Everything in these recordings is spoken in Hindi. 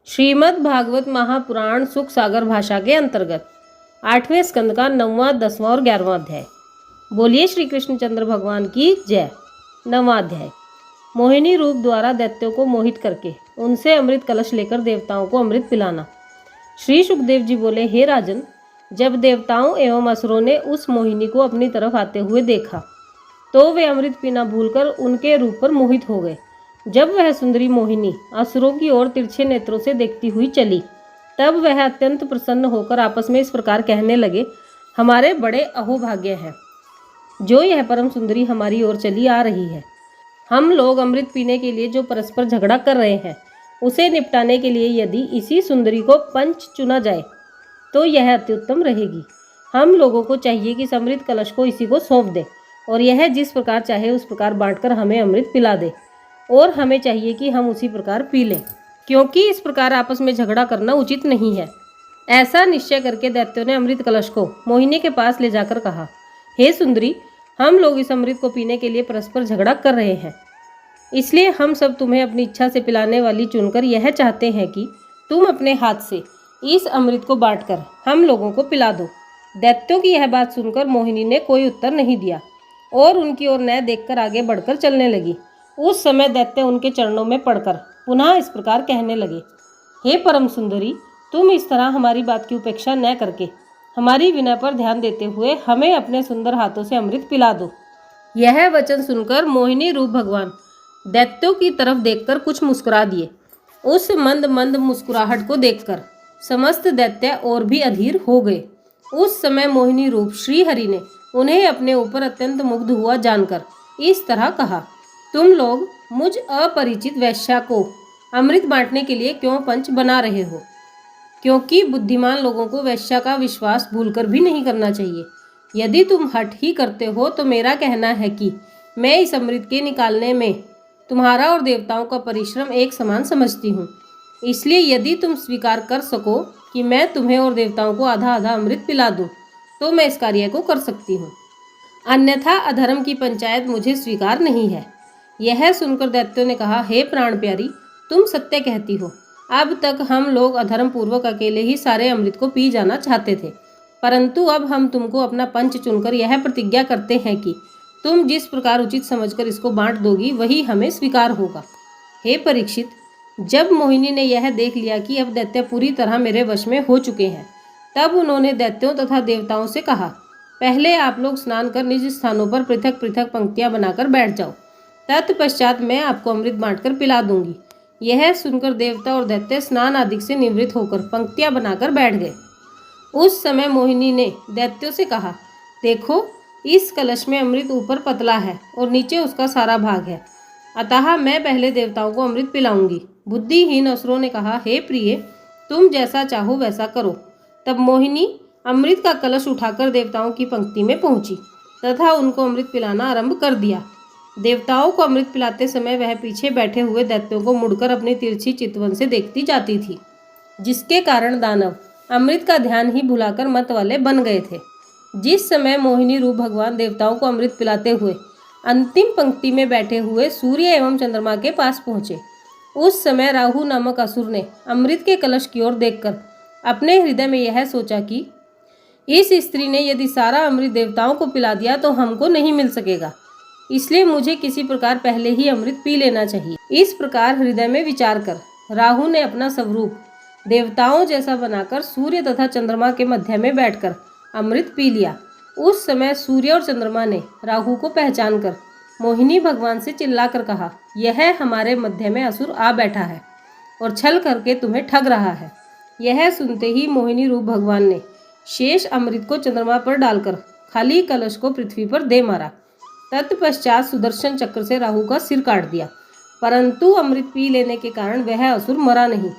श्रीमद् भागवत महापुराण सुख सागर भाषा के अंतर्गत 8वें स्कंद का 9वां, 10वां और 11वां अध्याय। बोलिए श्री कृष्णचंद्र भगवान की जय। 9वां अध्याय। मोहिनी रूप द्वारा दैत्यों को मोहित करके उनसे अमृत कलश लेकर देवताओं को अमृत पिलाना। श्री सुखदेव जी बोले, हे राजन, जब देवताओं एवं असुरों ने उस मोहिनी को अपनी तरफ आते हुए देखा तो वे अमृत पीना भूलकर उनके रूप पर मोहित हो गए। जब वह सुंदरी मोहिनी असुरों की ओर तिरछे नेत्रों से देखती हुई चली, तब वह अत्यंत प्रसन्न होकर आपस में इस प्रकार कहने लगे, हमारे बड़े अहोभाग्य हैं जो यह परम सुंदरी हमारी ओर चली आ रही है। हम लोग अमृत पीने के लिए जो परस्पर झगड़ा कर रहे हैं, उसे निपटाने के लिए यदि इसी सुंदरी को पंच चुना जाए तो यह अत्युत्तम रहेगी। हम लोगों को चाहिए कि इस अमृत कलश को इसी को सौंप दे और यह जिस प्रकार चाहे उस प्रकार बांटकर हमें अमृत पिला दे, और हमें चाहिए कि हम उसी प्रकार पी लें, क्योंकि इस प्रकार आपस में झगड़ा करना उचित नहीं है। ऐसा निश्चय करके दैत्यों ने अमृत कलश को मोहिनी के पास ले जाकर कहा, हे सुंदरी, हम लोग इस अमृत को पीने के लिए परस्पर झगड़ा कर रहे हैं, इसलिए हम सब तुम्हें अपनी इच्छा से पिलाने वाली चुनकर यह चाहते हैं कि तुम अपने हाथ से इस अमृत को बांटकर हम लोगों को पिला दो। दैत्यों की यह बात सुनकर मोहिनी ने कोई उत्तर नहीं दिया और उनकी ओर न देखकर आगे बढ़कर चलने लगी। उस समय दैत्य उनके चरणों में पड़कर पुनः इस प्रकार कहने लगे, हे परम सुंदरी, तुम इस तरह हमारी बात की उपेक्षा न करके हमारी विनय पर ध्यान देते हुए हमें अपने सुंदर हाथों से अमृत पिला दो। यह वचन सुनकर मोहिनी रूप भगवान दैत्यों की तरफ देखकर कुछ मुस्कुरा दिए। उस मंद मंद मुस्कुराहट को देखकर समस्त दैत्य और भी अधीर हो गए। उस समय मोहिनी रूप श्री हरि ने उन्हें अपने ऊपर अत्यंत मुग्ध हुआ जानकर इस तरह कहा, तुम लोग मुझ अपरिचित वैश्या को अमृत बांटने के लिए क्यों पंच बना रहे हो? क्योंकि बुद्धिमान लोगों को वैश्या का विश्वास भूलकर भी नहीं करना चाहिए। यदि तुम हठ ही करते हो तो मेरा कहना है कि मैं इस अमृत के निकालने में तुम्हारा और देवताओं का परिश्रम एक समान समझती हूँ। इसलिए यदि तुम स्वीकार कर सको कि मैं तुम्हें और देवताओं को आधा आधा अमृत पिला दूँ तो मैं इस कार्य को कर सकती हूँ, अन्यथा अधर्म की पंचायत मुझे स्वीकार नहीं है। यह सुनकर दैत्यों ने कहा, हे प्राण प्यारी, तुम सत्य कहती हो। अब तक हम लोग अधर्म पूर्वक अकेले ही सारे अमृत को पी जाना चाहते थे, परंतु अब हम तुमको अपना पंच चुनकर यह प्रतिज्ञा करते हैं कि तुम जिस प्रकार उचित समझकर इसको बांट दोगी वही हमें स्वीकार होगा। हे परीक्षित, जब मोहिनी ने यह देख लिया कि अब दैत्य पूरी तरह मेरे वश में हो चुके हैं, तब उन्होंने दैत्यों तथा देवताओं से कहा, पहले आप लोग स्नान कर निज स्थानों पर पृथक पृथक पंक्तियां बनाकर बैठ जाओ, तत्पश्चात मैं आपको अमृत बांटकर पिला दूंगी। यह सुनकर देवता और दैत्य स्नान आदि से निवृत्त होकर पंक्तियां बनाकर बैठ गए। उस समय मोहिनी ने दैत्यों से कहा, देखो, इस कलश में अमृत ऊपर पतला है और नीचे उसका सारा भाग है, अतः मैं पहले देवताओं को अमृत पिलाऊंगी। बुद्धिहीन असुरों ने कहा, हे प्रिय, तुम जैसा चाहो वैसा करो। तब मोहिनी अमृत का कलश उठाकर देवताओं की पंक्ति में पहुंची तथा उनको अमृत पिलाना आरंभ कर दिया। देवताओं को अमृत पिलाते समय वह पीछे बैठे हुए दैत्यों को मुड़कर अपनी तिरछी चितवन से देखती जाती थी, जिसके कारण दानव अमृत का ध्यान ही भुलाकर मत वाले बन गए थे। जिस समय मोहिनी रूप भगवान देवताओं को अमृत पिलाते हुए अंतिम पंक्ति में बैठे हुए सूर्य एवं चंद्रमा के पास पहुंचे, उस समय राहु नामक असुर ने अमृत के कलश की ओर देखकर अपने हृदय में यह सोचा कि इस स्त्री ने यदि सारा अमृत देवताओं को पिला दिया तो हमको नहीं मिल सकेगा, इसलिए मुझे किसी प्रकार पहले ही अमृत पी लेना चाहिए। इस प्रकार हृदय में विचार कर राहु ने अपना स्वरूप देवताओं जैसा बनाकर सूर्य तथा चंद्रमा के मध्य में बैठकर अमृत पी लिया। उस समय सूर्य और चंद्रमा ने राहु को पहचान कर मोहिनी भगवान से चिल्लाकर कहा, यह हमारे मध्य में असुर आ बैठा है और छल करके तुम्हें ठग रहा है। यह सुनते ही मोहिनी रूप भगवान ने शेष अमृत को चंद्रमा पर डालकर खाली कलश को पृथ्वी पर दे मारा। तत्पश्चात सुदर्शन चक्र से राहु का सिर काट दिया, परंतु अमृत पी लेने के कारण वह असुर मरा नहीं,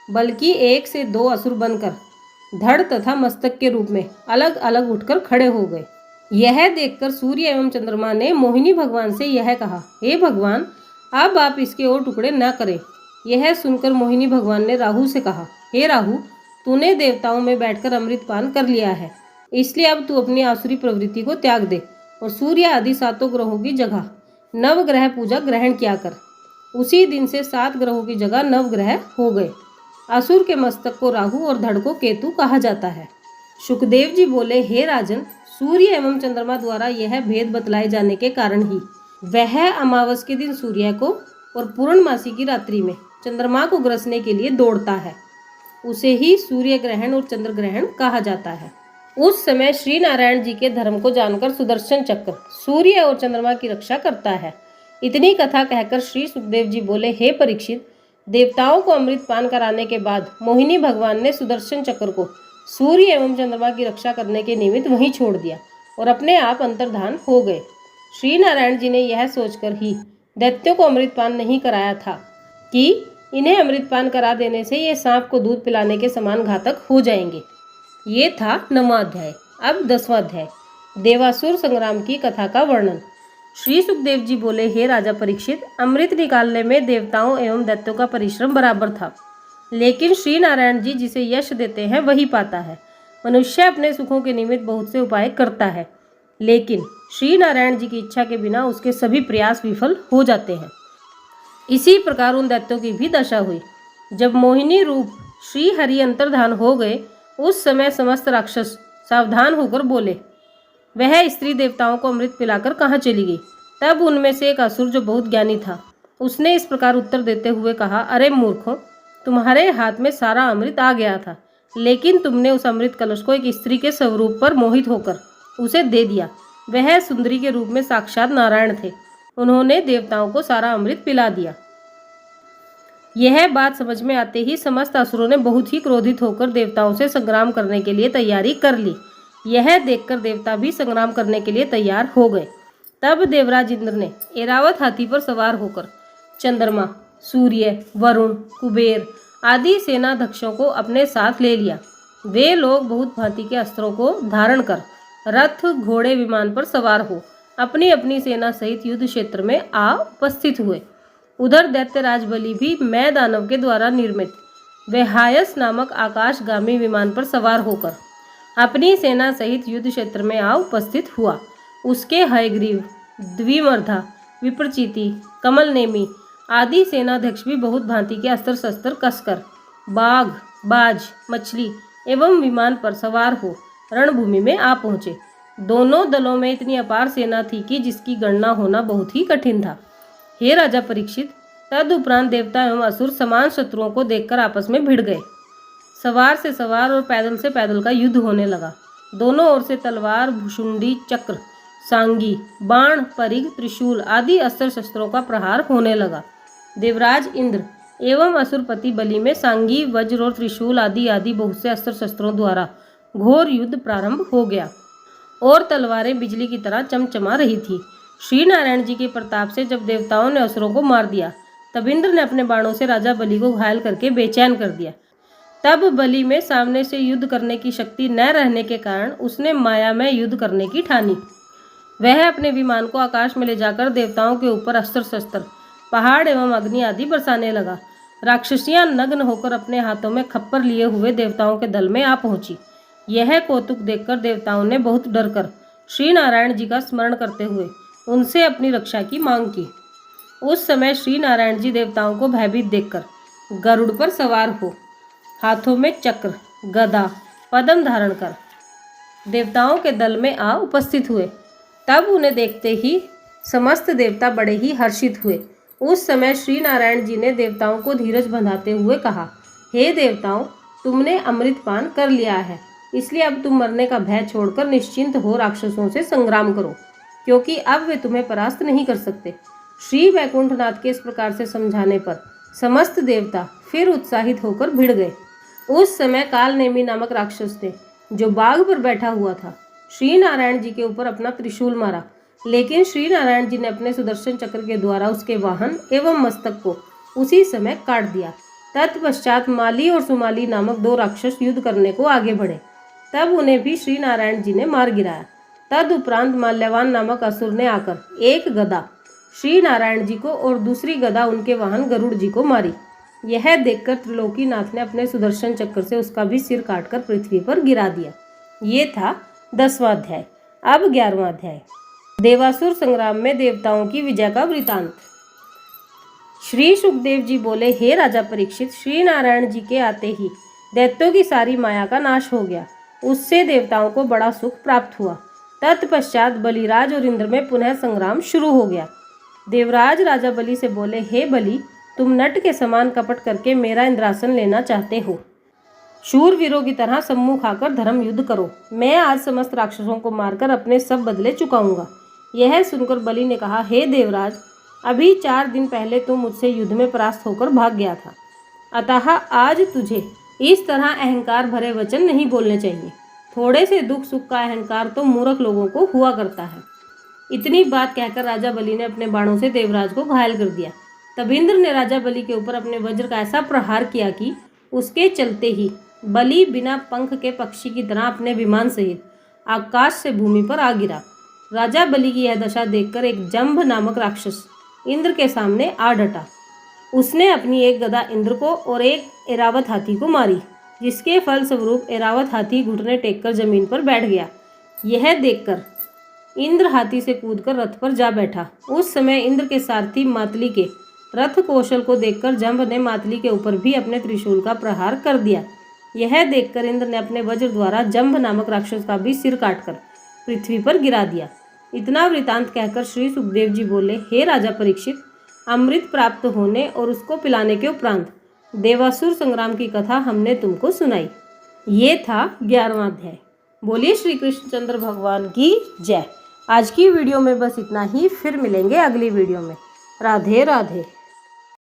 बल्कि 1 से 2 असुर बनकर धड़ तथा मस्तक के रूप में अलग अलग उठकर खड़े हो गए। यह देखकर सूर्य एवं चंद्रमा ने मोहिनी भगवान से यह कहा, हे भगवान, अब आप इसके और टुकड़े न करें। यह सुनकर मोहिनी भगवान ने राहु से कहा, हे राहु, तूने देवताओं में बैठकर अमृत पान कर लिया है, इसलिए अब तू अपनी आसुरी प्रवृत्ति को त्याग दे और सूर्य आदि 7 ग्रहों की जगह नवग्रह पूजा ग्रहण किया कर। उसी दिन से 7 ग्रहों की जगह 9 ग्रह हो गए। असुर के मस्तक को राहु और धड़ को केतु कहा जाता है। शुकदेव जी बोले, हे राजन, सूर्य एवं चंद्रमा द्वारा यह भेद बतलाए जाने के कारण ही वह अमावस के दिन सूर्य को और पूर्णमासी की रात्रि में चंद्रमा को ग्रसने के लिए दौड़ता है। उसे ही सूर्य ग्रहण और चंद्र ग्रहण कहा जाता है। उस समय श्री नारायण जी के धर्म को जानकर सुदर्शन चक्र सूर्य और चंद्रमा की रक्षा करता है। इतनी कथा कहकर श्री सुखदेव जी बोले, हे परीक्षित, देवताओं को अमृत पान कराने के बाद मोहिनी भगवान ने सुदर्शन चक्र को सूर्य एवं चंद्रमा की रक्षा करने के निमित्त वहीं छोड़ दिया और अपने आप अंतर्धान हो गए। श्री नारायण जी ने यह सोचकर ही दैत्यों को अमृत पान नहीं कराया था कि इन्हें अमृत पान करा देने से ये सांप को दूध पिलाने के समान घातक हो जाएंगे। ये था 9वां अध्याय। अब 10वां अध्याय, देवासुर संग्राम की कथा का वर्णन। श्री सुखदेव जी बोले, हे राजा परीक्षित, अमृत निकालने में देवताओं एवं दैत्यों का परिश्रम बराबर था, लेकिन श्री नारायण जी जिसे यश देते हैं वही पाता है। मनुष्य अपने सुखों के निमित्त बहुत से उपाय करता है, लेकिन श्री नारायण जी की इच्छा के बिना उसके सभी प्रयास विफल हो जाते हैं। इसी प्रकार उन दैत्यों की भी दशा हुई। जब मोहिनी रूप श्री हरि अंतर्धान हो गए, उस समय समस्त राक्षस सावधान होकर बोले, वह स्त्री देवताओं को अमृत पिलाकर कहाँ चली गई। तब उनमें से एक असुर जो बहुत ज्ञानी था, उसने इस प्रकार उत्तर देते हुए कहा, अरे मूर्खों, तुम्हारे हाथ में सारा अमृत आ गया था, लेकिन तुमने उस अमृत कलश को एक स्त्री के स्वरूप पर मोहित होकर उसे दे दिया। वह सुंदरी के रूप में साक्षात नारायण थे। उन्होंने देवताओं को सारा अमृत पिला दिया। यह बात समझ में आते ही समस्त असुरों ने बहुत ही क्रोधित होकर देवताओं से संग्राम करने के लिए तैयारी कर ली। यह देखकर देवता भी संग्राम करने के लिए तैयार हो गए। तब देवराज इंद्र ने ऐरावत हाथी पर सवार होकर चंद्रमा, सूर्य, वरुण, कुबेर आदि सेनाध्यक्षों को अपने साथ ले लिया। वे लोग बहुत भांति के अस्त्रों को धारण कर रथ, घोड़े, विमान पर सवार हो अपनी अपनी सेना सहित युद्ध क्षेत्र में आ उपस्थित हुए। उधर दैत्यराज बलि भी मैं दानव के द्वारा निर्मित वेहायस नामक आकाशगामी विमान पर सवार होकर अपनी सेना सहित युद्ध क्षेत्र में आ उपस्थित हुआ। उसके हयग्रीव, द्विमर्धा, विप्रचिति, कमलनेमी आदि सेनाध्यक्ष भी बहुत भांति के अस्त्र शस्त्र कसकर बाघ, बाज, मछली एवं विमान पर सवार हो रणभूमि में आ पहुंचे। दोनों दलों में इतनी अपार सेना थी कि जिसकी गणना होना बहुत ही कठिन था। हे राजा परीक्षित, तदुपरांत देवता एवं असुर समान शत्रुओं को देखकर आपस में भिड़ गए। सवार से सवार और पैदल से पैदल का युद्ध होने लगा। दोनों ओर से तलवार, भुशुंडी, चक्र, सांगी, बाण, परिघ, त्रिशूल आदि अस्त्र शस्त्रों का प्रहार होने लगा। देवराज इंद्र एवं असुरपति बलि में सांगी, वज्र और त्रिशूल आदि बहुत से अस्त्र शस्त्रों द्वारा घोर युद्ध प्रारंभ हो गया और तलवारें बिजली की तरह चमचमा रही थी। श्री नारायण जी के प्रताप से जब देवताओं ने असुरों को मार दिया, तब इंद्र ने अपने बाणों से राजा बलि को घायल करके बेचैन कर दिया। तब बलि में सामने से युद्ध करने की शक्ति न रहने के कारण उसने माया में युद्ध करने की ठानी। वह अपने विमान को आकाश में ले जाकर देवताओं के ऊपर अस्त्र शस्त्र, पहाड़ एवं अग्नि आदि बरसाने लगा। राक्षसियां नग्न होकर अपने हाथों में खप्पर लिए हुए देवताओं के दल में आ पहुंची। यह कौतुक देखकर देवताओं ने बहुत डरकर श्री नारायण जी का स्मरण करते हुए उनसे अपनी रक्षा की मांग की। उस समय श्री नारायण जी देवताओं को भयभीत देखकर गरुड़ पर सवार हो हाथों में चक्र, गदा, पद्म धारण कर देवताओं के दल में आ उपस्थित हुए। तब उन्हें देखते ही समस्त देवता बड़े ही हर्षित हुए। उस समय श्री नारायण जी ने देवताओं को धीरज बंधाते हुए कहा, हे देवताओं, तुमने अमृत पान कर लिया है, इसलिए अब तुम मरने का भय छोड़कर निश्चिंत हो राक्षसों से संग्राम करो, क्योंकि अब वे तुम्हें परास्त नहीं कर सकते। श्री वैकुंठनाथ के इस प्रकार से समझाने पर समस्त देवता फिर उत्साहित होकर भिड़ गए। उस समय कालनेमी नामक राक्षस ने, जो बाघ पर बैठा हुआ था, श्री नारायण जी के ऊपर अपना त्रिशूल मारा, लेकिन श्री नारायण जी ने अपने सुदर्शन चक्र के द्वारा उसके वाहन एवं मस्तक को उसी समय काट दिया। तत्पश्चात माली और सुमाली नामक 2 राक्षस युद्ध करने को आगे बढ़े। तब उन्हें भी श्री नारायण जी ने मार गिराया। तदुपरांत माल्यवान नामक असुर ने आकर एक गदा श्री नारायण जी को और दूसरी गदा उनके वाहन गरुड़ जी को मारी। यह देखकर त्रिलोकीनाथ ने अपने सुदर्शन चक्र से उसका भी सिर काटकर पृथ्वी पर गिरा दिया। ये था 10वां अध्याय। अब 11वां अध्याय, देवासुर संग्राम में देवताओं की विजय का वृतांत। श्री सुखदेव जी बोले, हे राजा परीक्षित, श्री नारायण जी के आते ही दैत्यों की सारी माया का नाश हो गया। उससे देवताओं को बड़ा सुख प्राप्त हुआ। तत्पश्चात बलिराज और इंद्र में पुनः संग्राम शुरू हो गया। देवराज राजा बलि से बोले, हे बलि, तुम नट के समान कपट करके मेरा इंद्रासन लेना चाहते हो। शूरवीरों की तरह सम्मुख आकर धर्म युद्ध करो। मैं आज समस्त राक्षसों को मारकर अपने सब बदले चुकाऊंगा। यह सुनकर बलि ने कहा, हे देवराज, अभी 4 दिन पहले तुम मुझसे युद्ध में परास्त होकर भाग गया था, अतः आज तुझे इस तरह अहंकार भरे वचन नहीं बोलने चाहिए। थोड़े से दुख सुख का अहंकार तो मूर्ख लोगों को हुआ करता है। इतनी बात कहकर राजा बलि ने अपने बाणों से देवराज को घायल कर दिया। तब इंद्र ने राजा बलि के ऊपर अपने वज्र का ऐसा प्रहार किया कि उसके चलते ही बलि बिना पंख के पक्षी की तरह अपने विमान सहित आकाश से भूमि पर आ गिरा। राजा बलि की यह दशा देखकर एक जंभ नामक राक्षस इंद्र के सामने आ डटा। उसने अपनी एक गदा इंद्र को और एक ऐरावत हाथी को मारी, जिसके फलस्वरूप ऐरावत हाथी घुटने टेककर जमीन पर बैठ गया। यह देखकर इंद्र हाथी से कूदकर रथ पर जा बैठा। उस समय इंद्र के सारथी मातली के रथ कौशल को देखकर जंभ ने मातली के ऊपर भी अपने त्रिशूल का प्रहार कर दिया। यह देखकर इंद्र ने अपने वज्र द्वारा जंभ नामक राक्षस का भी सिर काटकर पृथ्वी पर गिरा दिया। इतना वृतांत कहकर श्री सुखदेव जी बोले, हे राजा परीक्षित, अमृत प्राप्त होने और उसको पिलाने के उपरांत देवासुर संग्राम की कथा हमने तुमको सुनाई। ये था 11वां अध्याय। बोलिए श्री कृष्णचंद्र भगवान की जय। आज की वीडियो में बस इतना ही, फिर मिलेंगे अगली वीडियो में। राधे राधे।